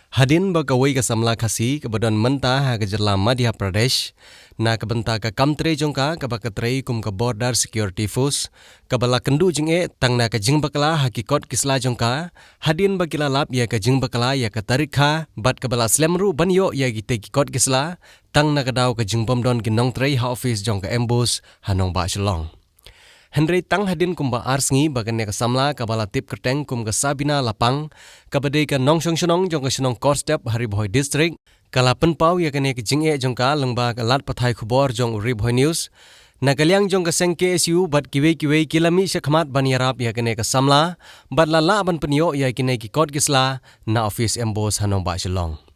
Hadin bagawai ka samla khasi ke badan mentah ha ke jela Madhya Pradesh na ke benta ka kamtre jongka ke bakatrei kum ke border security force ke bala kendu jinge tang na ke jing bakala hakikot kisla jongka hadin bagila lap ya ke jing bakala ya ke tarikha bat ke bala slemru banyo ya gite kikot kisla tang na ke daw ke jing bomdon ki nong trei ha office jongka embus hanong ba shlong Henry tang hadin kumba arsngi bagan ka samla kabala tip kerteng kum ka Sabina Lapang kabade ka nong shonong jong ka shonong Korstep Hariboy district kala penpau ya kane ka jinge jong ka lengba ka lat pathai khubor jong Hariboy news nagaliang jong ka seng KSU bat kiwe kilami shakmat baniarap ya kane ka samla bat lala ban penyo ya kane ki kod gisla na office embos hanong ba shalong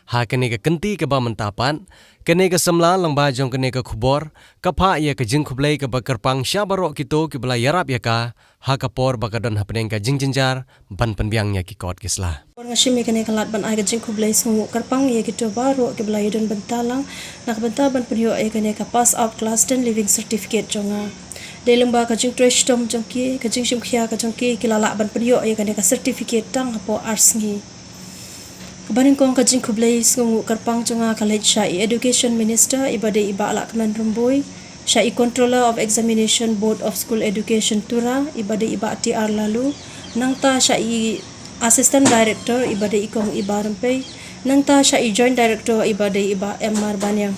ha kane ka kenti ka ba mentapan kane ka samla langba jong kane ka khubor kapha ya ka jing khublei ka bakarpang syabaro kito ki bela yarap ya ka ha kapor bakadon hapneng ka jingjinjar ban penbiang nya ki kot kisla ngashimi kane kalat ban ai ka jing khublei sungu karpang ya kito baro ki bela yidon bentalang nak benta ban penyo ai kane ka pass out class 10 living certificate jonga delengba ka jing trash tom jongki ka jing shimkhia ka jongki kilala ban penyo ai kane ka certificate tang hapo arsngi Kabaring kong kajing kublay sungu karpang jonga college syai education minister ibade iba ala kemen rumboy syai controller of examination board of school education tura ibade iba TR lalu nangta syai assistant director ibade ikong iba rempe nangta syai joint director ibade iba MR banyang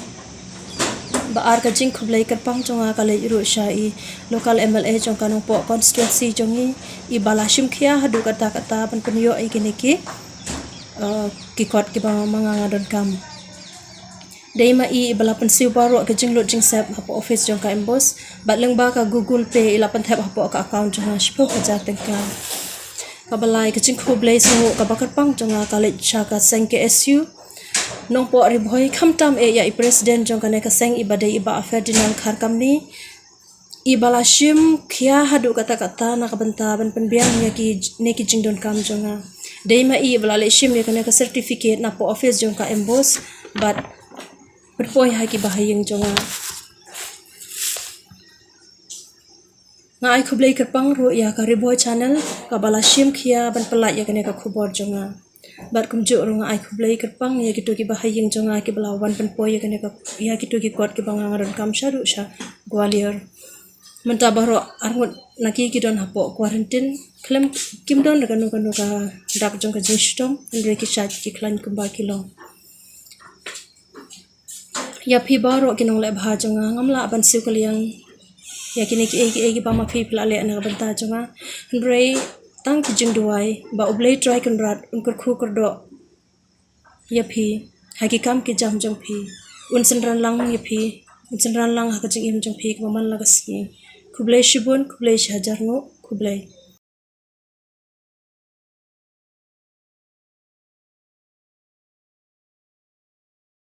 baar kajing kublay karpang jonga college ru syai local MLA jong kanong po constituency jongi ibala shimkhia hadu kata ban penyo ai kiniki kikot ki bang mangangadon kam Deima i bala pensiu baru ke jing lot jing sap hapo office jong ka embos bat lengba ka Google Pay ila penthap hapo ka account jong shpo ka jateng ka kabalai ke jing khublei sungu ka bakar pang jong college cha ka seng KSU nong po ribhoi khamtam e ya i president jong ka ne ka seng ibade iba Ferdinand Kharkamni ibala shim khia hadu kata na ka benta ban penbiang ya ki neki jingdon kam jonga Deima i bala leshim ya kana ka certificate na po office jong ka embos but berpoi ha ki bahayeng jonga nga ai khublei kerpang ro ya ka Riboy channel ka bala shim khia ban pelat ya kana ka khubor jonga bat kumju ro nga ai khublei kerpang ya kitu ki bahayeng jonga ki bala wan penpoi ya kana ka ya kitu ki kot ki bangangaron kam sharu sha Gwalior Menta baro arngut naki kidon hapo quarantine klem kimdon kanu ka dak jong ka jishtom ndre ki chat ki klan kumba kilong ya phi baro kinong le bha jonga ngamla ban siu kaliang ya kini ki ba ma phi pla le na banta jonga ndre tang ki jing duai ba oblei try kan rat unkur khu kordo ya phi hagi kam ki jam jong phi unsen ran lang ya phi unsen ran lang ha ka jing im jong phi ka man lagas ni Kublai Shibun, Kublai Shajarno, Kublai.